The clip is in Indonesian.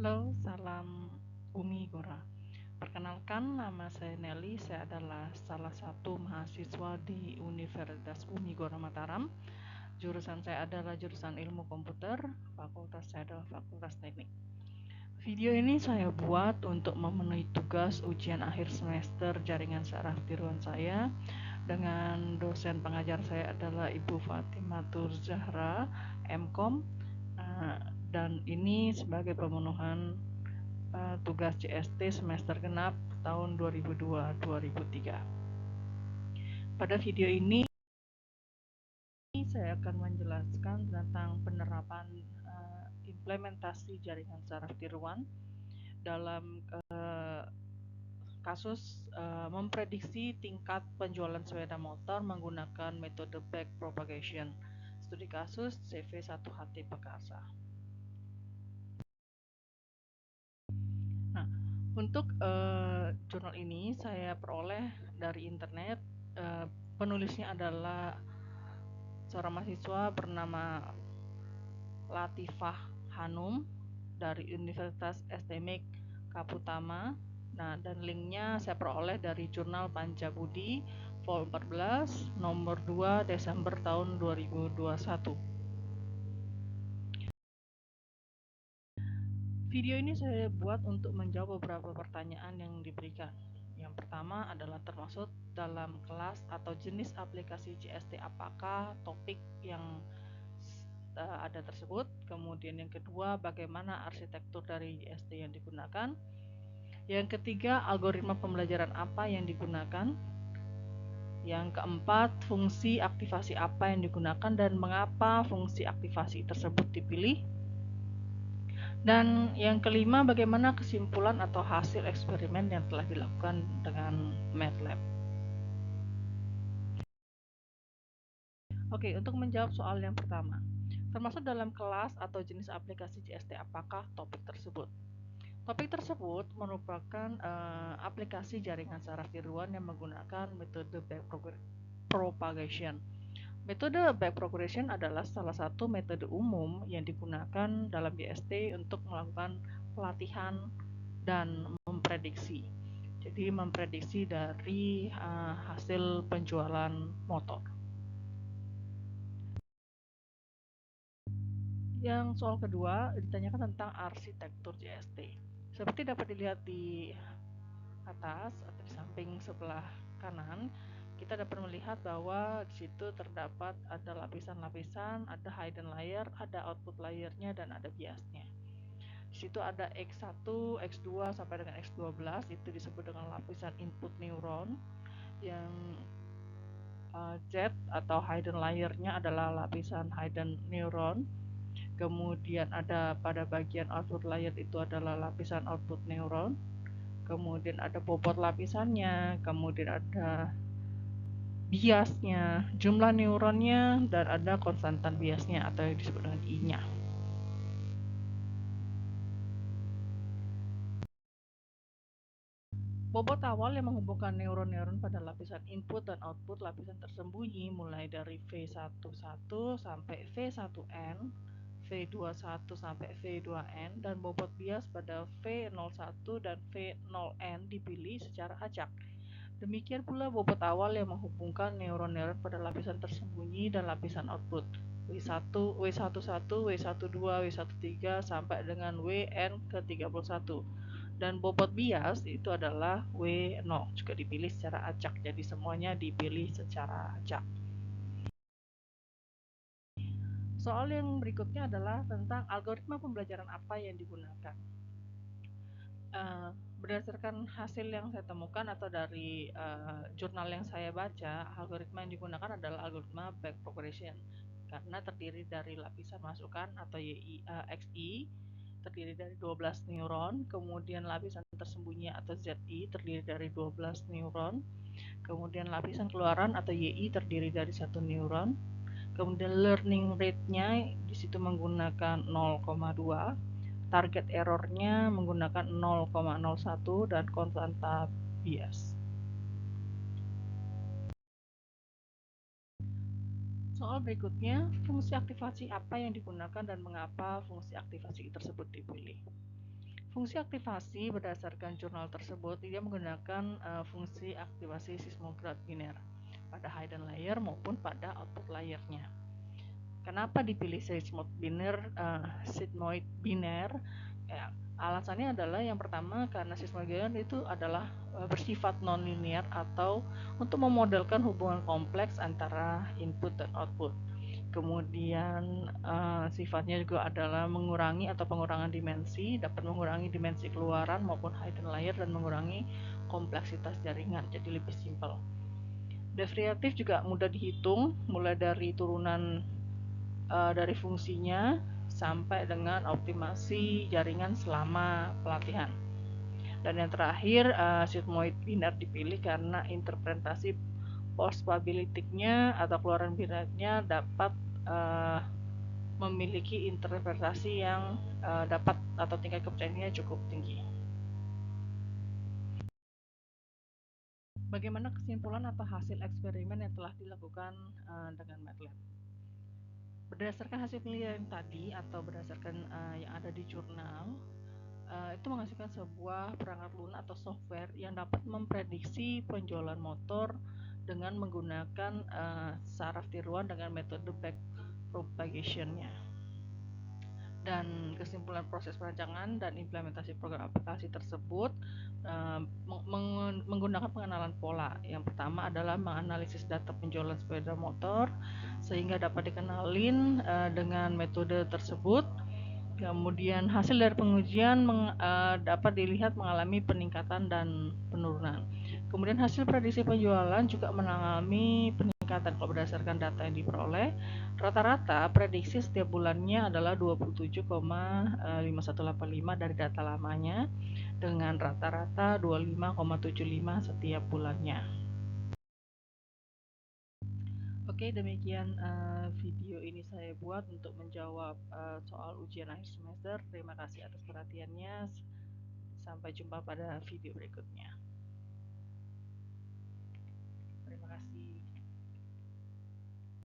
Halo, salam Umi Gora. Perkenalkan, nama saya Nelly. Saya adalah salah satu mahasiswa di Universitas Umi Gora Mataram. Jurusan saya adalah jurusan Ilmu Komputer. Fakultas saya adalah Fakultas Teknik. Video ini saya buat untuk memenuhi tugas ujian akhir semester jaringan saraf tiruan saya dengan dosen pengajar saya adalah Ibu Fatimatur Zahra, MKom. Dan ini sebagai pemenuhan tugas CST semester genap tahun 2002-2003. Pada video ini saya akan menjelaskan tentang penerapan implementasi jaringan saraf tiruan dalam kasus memprediksi tingkat penjualan sepeda motor menggunakan metode backpropagation. Studi kasus CV1HT Pekasa. Nah, untuk jurnal ini saya peroleh dari internet. Penulisnya adalah seorang mahasiswa bernama Latifah Hanum dari Universitas STMIK Kaputama. Nah, dan linknya saya peroleh dari jurnal Pancabudi Vol 14 nomor 2 Desember tahun 2021. Video ini saya buat untuk menjawab beberapa pertanyaan yang diberikan. Yang pertama adalah termasuk dalam kelas atau jenis aplikasi CST apakah topik yang ada tersebut. Kemudian yang kedua, bagaimana arsitektur dari CST yang digunakan. Yang ketiga, algoritma pembelajaran apa yang digunakan. Yang keempat, fungsi aktivasi apa yang digunakan dan mengapa fungsi aktivasi tersebut dipilih. Dan yang kelima, bagaimana kesimpulan atau hasil eksperimen yang telah dilakukan dengan MATLAB. Oke, untuk menjawab soal yang pertama, termasuk dalam kelas atau jenis aplikasi CST apakah topik tersebut? Topik tersebut merupakan aplikasi jaringan saraf tiruan yang menggunakan metode backpropagation. Metode backpropagation adalah salah satu metode umum yang digunakan dalam JST untuk melakukan pelatihan dan memprediksi. Jadi memprediksi dari hasil penjualan motor. Yang soal kedua ditanyakan tentang arsitektur JST. Seperti dapat dilihat di atas atau di samping sebelah kanan, kita dapat melihat bahwa di situ terdapat ada lapisan-lapisan, ada hidden layer, ada output layernya, dan ada biasnya. Di situ ada X1, X2 sampai dengan X12, itu disebut dengan lapisan input neuron. Yang Z atau hidden layernya adalah lapisan hidden neuron. Kemudian ada pada bagian output layer itu adalah lapisan output neuron. Kemudian ada bobot lapisannya, kemudian ada biasnya, jumlah neuronnya, dan ada konstantan biasnya atau yang disebut dengan I-nya. Bobot awal yang menghubungkan neuron-neuron pada lapisan input dan output lapisan tersembunyi mulai dari V11 sampai V1N, V21 sampai V2N, dan bobot bias pada V01 dan V0N dipilih secara acak. Demikian pula bobot awal yang menghubungkan neuron-neuron pada lapisan tersembunyi dan lapisan output W1, W11, W12, W13 sampai dengan WN ke-31. Dan bobot bias itu adalah W0 juga dipilih secara acak. Jadi semuanya dipilih secara acak. Soal yang berikutnya adalah tentang algoritma pembelajaran apa yang digunakan. Berdasarkan hasil yang saya temukan atau dari jurnal yang saya baca, algoritma yang digunakan adalah algoritma backpropagation karena terdiri dari lapisan masukan atau XI terdiri dari 12 neuron, kemudian lapisan tersembunyi atau ZI terdiri dari 12 neuron, kemudian lapisan keluaran atau YI terdiri dari 1 neuron, kemudian learning rate-nya di situ menggunakan 0,2, target errornya menggunakan 0,01 dan konstanta bias. Soal berikutnya, fungsi aktivasi apa yang digunakan dan mengapa fungsi aktivasi tersebut dipilih? Fungsi aktivasi berdasarkan jurnal tersebut, dia menggunakan fungsi aktivasi seismograd biner pada hidden layer maupun pada output layernya. Kenapa dipilih seismoid biner? Ya, alasannya adalah yang pertama karena seismoid biner itu adalah bersifat nonlinear atau untuk memodelkan hubungan kompleks antara input dan output. Kemudian sifatnya juga adalah mengurangi atau pengurangan dimensi, dapat mengurangi dimensi keluaran maupun hidden layer dan mengurangi kompleksitas jaringan, jadi lebih simpel. Derivatif juga mudah dihitung, mulai dari turunan dari fungsinya sampai dengan optimasi jaringan selama pelatihan. Dan yang terakhir, sigmoid biner dipilih karena interpretasi post probability-nya atau keluaran binarnya dapat memiliki interpretasi yang dapat atau tingkat kepercayaannya cukup tinggi. Bagaimana kesimpulan atau hasil eksperimen yang telah dilakukan dengan MATLAB? Berdasarkan hasil penelitian tadi atau berdasarkan yang ada di jurnal, itu menghasilkan sebuah perangkat lunak atau software yang dapat memprediksi penjualan motor dengan menggunakan saraf tiruan dengan metode back propagation-nya. Dan kesimpulan proses perancangan dan implementasi program aplikasi tersebut menggunakan pengenalan pola. Yang pertama adalah menganalisis data penjualan sepeda motor sehingga dapat dikenalin dengan metode tersebut. Kemudian hasil dari pengujian dapat dilihat mengalami peningkatan dan penurunan. Kemudian hasil prediksi penjualan juga mengalami peningkatan kalau berdasarkan data yang diperoleh. Rata-rata prediksi setiap bulannya adalah 27,5185 dari data lamanya dengan rata-rata 25,75 setiap bulannya. Oke, demikian video ini saya buat untuk menjawab soal ujian akhir semester. Terima kasih atas perhatiannya. Sampai jumpa pada video berikutnya. Terima kasih.